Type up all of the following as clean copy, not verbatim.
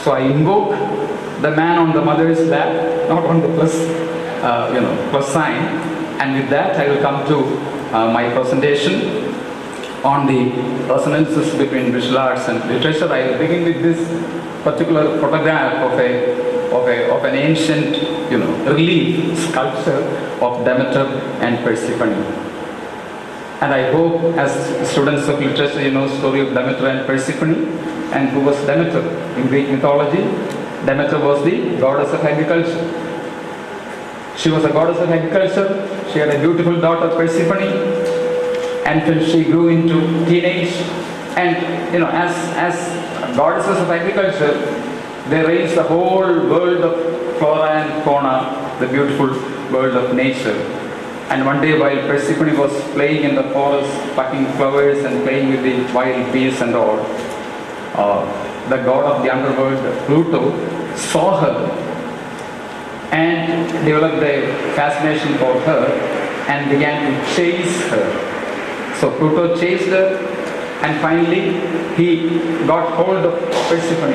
So I invoke the man on the mother's lap, not on the plus sign. And with that, I will come to my presentation on the resonances between visual arts and literature. I will begin with this particular photograph of an ancient, relief sculpture of Demeter and Persephone. And I hope, as students of literature, you know the story of Demeter and Persephone. And who was Demeter? In Greek mythology, Demeter was the goddess of agriculture. She was a goddess of agriculture. She had a beautiful daughter, Persephone, until she grew into teenage. And as goddesses of agriculture, they raised the whole world of flora and fauna, the beautiful world of nature. And one day, while Persephone was playing in the forest, plucking flowers and playing with the wild beasts and all, the god of the underworld, Pluto, saw her and developed a fascination for her and began to chase her. So Pluto chased her, and finally he got hold of Persephone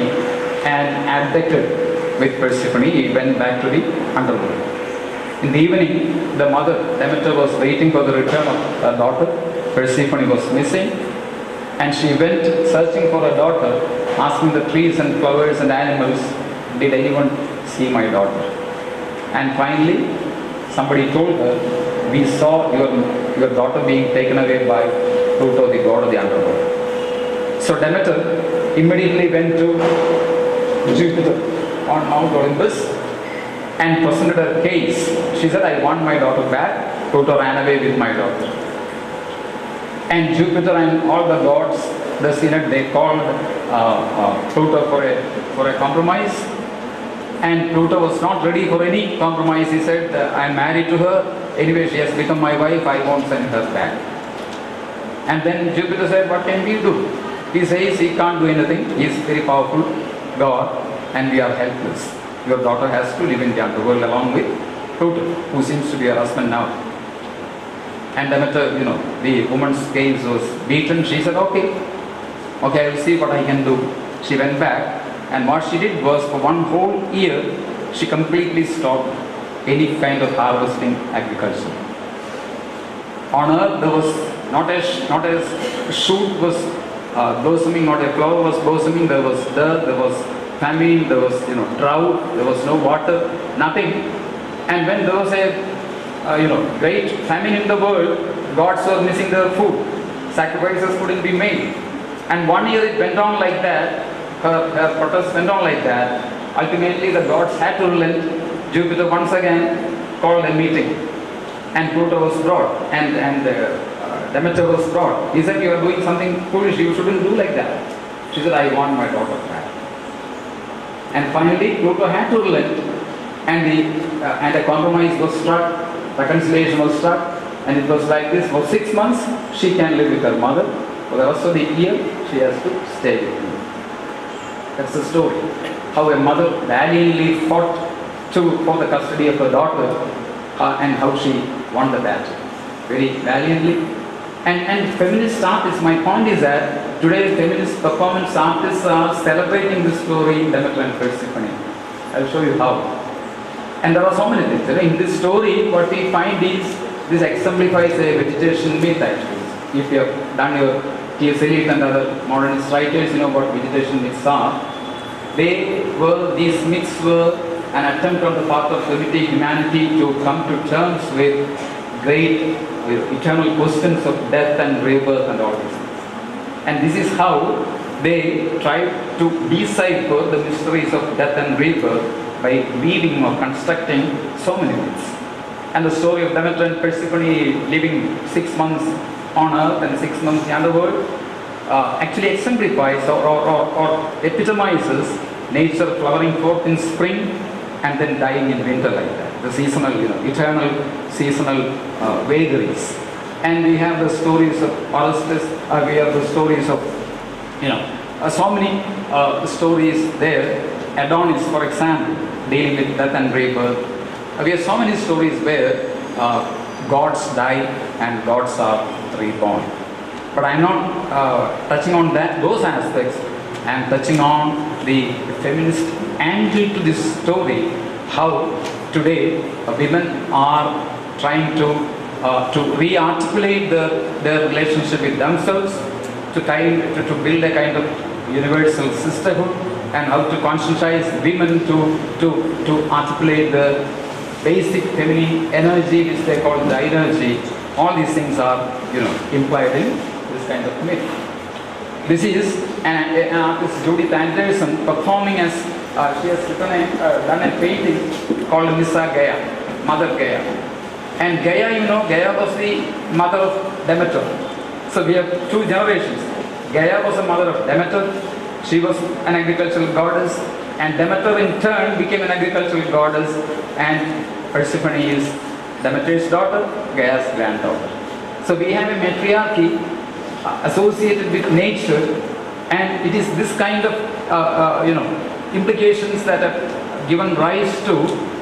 and abducted with Persephone. He went back to the underworld. In the evening, the mother, Demeter, was waiting for the return of her daughter. Persephone was missing, and she went searching for her daughter, asking the trees and flowers and animals, "Did anyone see my daughter?" And finally, somebody told her, "We saw your daughter being taken away by Pluto, the god of the underworld." So Demeter immediately went to Jupiter on Mount Olympus and presented her case. She said, "I want my daughter back. Pluto ran away with my daughter." And Jupiter and all the gods, the synod, they called Pluto for a compromise. And Pluto was not ready for any compromise. He said, "I am married to her. Anyway, she has become my wife. I won't send her back." And then Jupiter said, "What can we do?" He says he can't do anything. He is very powerful God, and we are helpless. Your daughter has to live in the underworld along with Pluto, who seems to be her husband now. And Demeter, the woman's case was beaten. She said, okay, I will see what I can do. She went back, and what she did was, for one whole year, she completely stopped any kind of harvesting agriculture. On earth, there was not a shoot was blossoming, not a flower was blossoming. There was dearth, there was famine, there was drought, there was no water, nothing. And when there was a great famine in the world, gods were missing their food. Sacrifices couldn't be made. And 1 year it went on like that. Her protest went on like that. Ultimately, the gods had to relent. Jupiter once again called a meeting, and Pluto was brought, and Demeter was brought. He said, "You are doing something foolish. You shouldn't do like that." She said, "I want my daughter back." And finally, Pluto had to relent, and a compromise was struck. Reconciliation was struck, and it was like this: for 6 months, she can live with her mother. For the rest of the year, she has to stay with me. That's the story. How a mother valiantly fought for the custody of her daughter, and how she won the battle very valiantly. And feminist artists, my point is that today feminist performance artists are celebrating this story in Demeter and Persephone. I'll show you how. And there are so many things. In this story, what we find is this exemplifies a vegetation myth actually. If you have done your T.S. Eliot and other modernist writers, you know what vegetation myths are. These myths were an attempt on the part of primitive humanity to come to terms with great eternal questions of death and rebirth and all these things. And this is how they tried to decipher the mysteries of death and rebirth by weaving or constructing so many myths. And the story of Demeter and Persephone living 6 months on earth and 6 months in the underworld actually exemplifies or epitomizes nature flowering forth in spring and then dying in winter like that. The seasonal, eternal seasonal vagaries. And we have the stories of Orestes, we have the stories of, so many stories there. Adonis, for example, dealing with death and rebirth. We have so many stories where gods die and gods are reborn. But I'm not touching on those aspects. I am touching on the feminist angle to this story, how today women are trying to re-articulate their relationship with themselves, to build a kind of universal sisterhood, and how to conscientize women to articulate the basic feminine energy, which they call the energy. All these things are, implied in this kind of myth. This is an artist, Judith Anderson, performing as she has done a painting called Missa Gaia, Mother Gaia. And Gaia, Gaia was the mother of Demeter. So we have two generations. Gaia was the mother of Demeter. She was an agricultural goddess, and Demeter in turn became an agricultural goddess, and Persephone is Demeter's daughter, Gaia's granddaughter. So we have a matriarchy associated with nature, and it is this kind of implications that have given rise to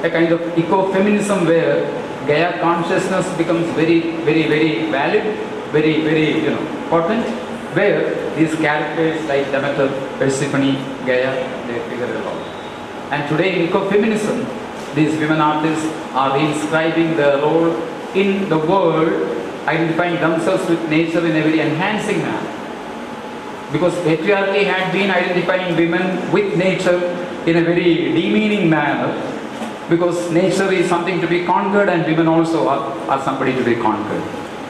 a kind of ecofeminism where Gaia consciousness becomes very, very, very valid, very, very potent, where these characters like Demeter, Persephone, Gaia, they figure it out. And today in ecofeminism, these women artists are reinscribing their role in the world, identifying themselves with nature in a very enhancing manner. Because patriarchy had been identifying women with nature in a very demeaning manner, because nature is something to be conquered and women also are somebody to be conquered.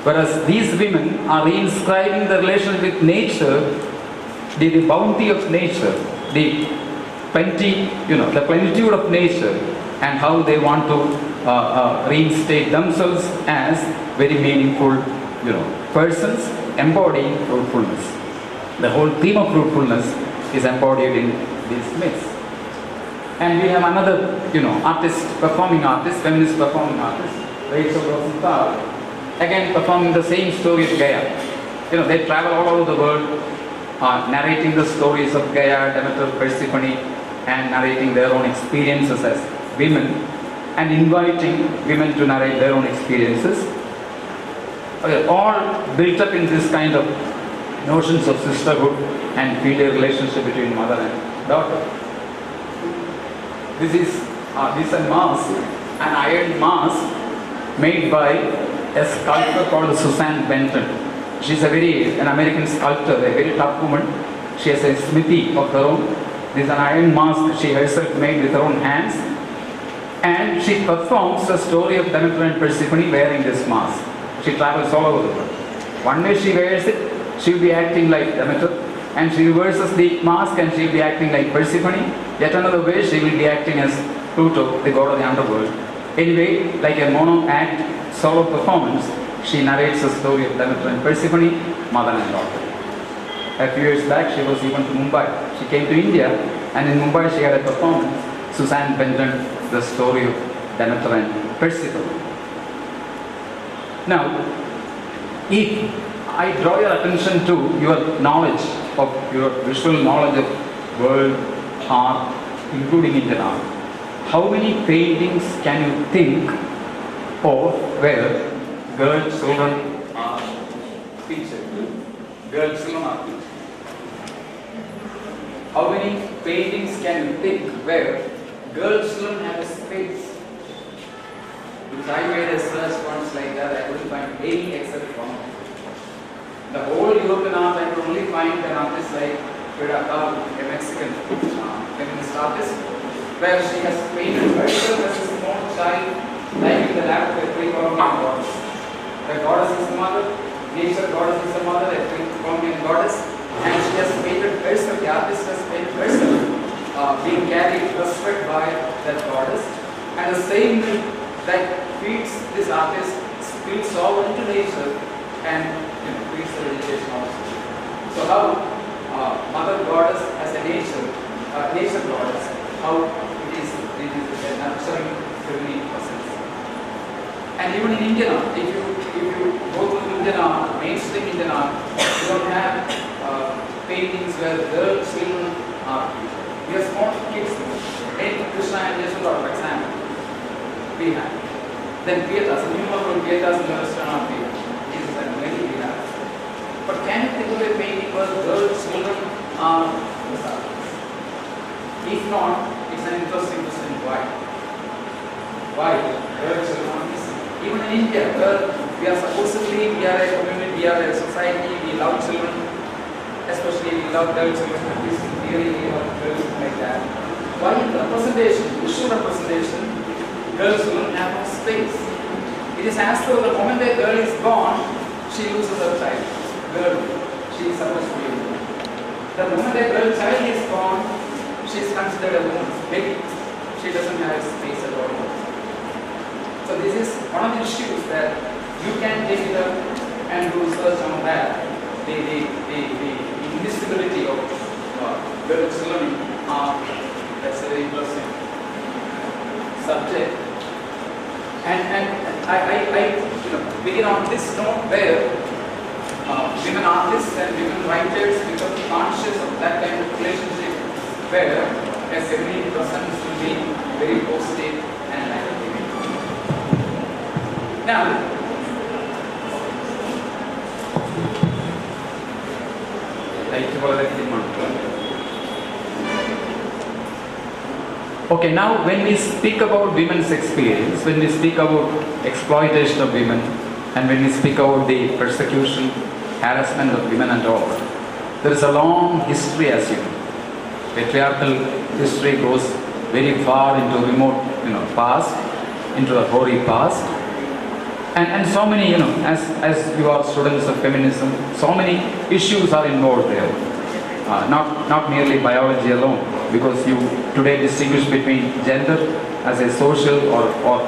Whereas these women are reinscribing the relation with nature, the bounty of nature, the plenty, the plenitude of nature, and how they want to reinstate themselves as very meaningful, persons embodying fruitfulness. The whole theme of fruitfulness is embodied in these myths. And we have another, artist, performing artist, feminist performing artist, Rachel Rosenthal, again performing the same story of Gaia. They travel all over the world, narrating the stories of Gaia, Demeter, Persephone, and narrating their own experiences as women, and inviting women to narrate their own experiences. All built up in this kind of notions of sisterhood and filial relationship between mother and daughter. This is a mask, an iron mask made by a sculptor called Susan Benton. She's an American sculptor, a very tough woman. She has a smithy of her own. This is an iron mask she herself made with her own hands. And she performs the story of Demeter and Persephone wearing this mask. She travels all over the world. One day she wears it, she will be acting like Demeter, and she reverses the mask and she will be acting like Persephone. Yet another way she will be acting as Pluto, the god of the underworld. Anyway, like a mono act solo performance, she narrates the story of Demeter and Persephone, mother and daughter. A few years back she was even to Mumbai. She came to India, and in Mumbai she had a performance, Susan Benton, the story of Demeter and Persephone. Now, if I draw your attention to your knowledge your visual knowledge of world art, including Indian art, how many paintings can you think of where girl children are featured? Girl children are featured. How many paintings can you think where girl children have a space? If I made a search once like that, I couldn't find any except one. The whole European art, I could only find an artist like Frida Kahlo, a Mexican feminist artist, where she has painted herself as a small child, lying in the lap of a pre-Columbian goddess. The goddess is the mother, nature goddess is the mother, a pre-Columbian goddess, and she has painted herself, the artist has painted herself, being carried, thrusted by that goddess. And the same that feeds this artist spills all into nature and feeds the vegetation also. So how mother goddess as a nature goddess, how it is a nurturing feminine presence. And even in Indian art, if you go to Indian art, mainstream Indian art, you don't have paintings where girl children are featured. We have small kids, Krishna and Yashoda, for example. We have. Then Pietas, innumerable Pietas in the Western art field. Jesus and many we have. But can you think of a painting where girl children are the subjects? If not, it's an interesting question. Why? Why? Girls will not listen. Even in India, where we are supposedly, we are a community, we are a society, we love children, especially we love girl children, at least in theory we love girls like that. Why in representation, visual representation, girls will not have no space? It is as though the moment a girl is born, she loses her child. Girl, she is supposed to be a woman. The moment a girl child is born, she is considered a woman. Maybe she doesn't have space at all. So this is one of the issues that you can take it up and do research on that. The invisibility of girls learning are, that's a very interesting subject. And I begin on this note where women artists and women writers become conscious of that kind of relationship where a feminine presence will be very positive and active. Now, okay, now when we speak about women's experience, when we speak about exploitation of women, and when we speak about the persecution, harassment of women and all, there is a long history, as you know. Patriarchal history goes very far into remote, past, into the hoary past. And so many, as you are students of feminism, so many issues are involved there. Not merely biology alone, because you today distinguish between gender as a social or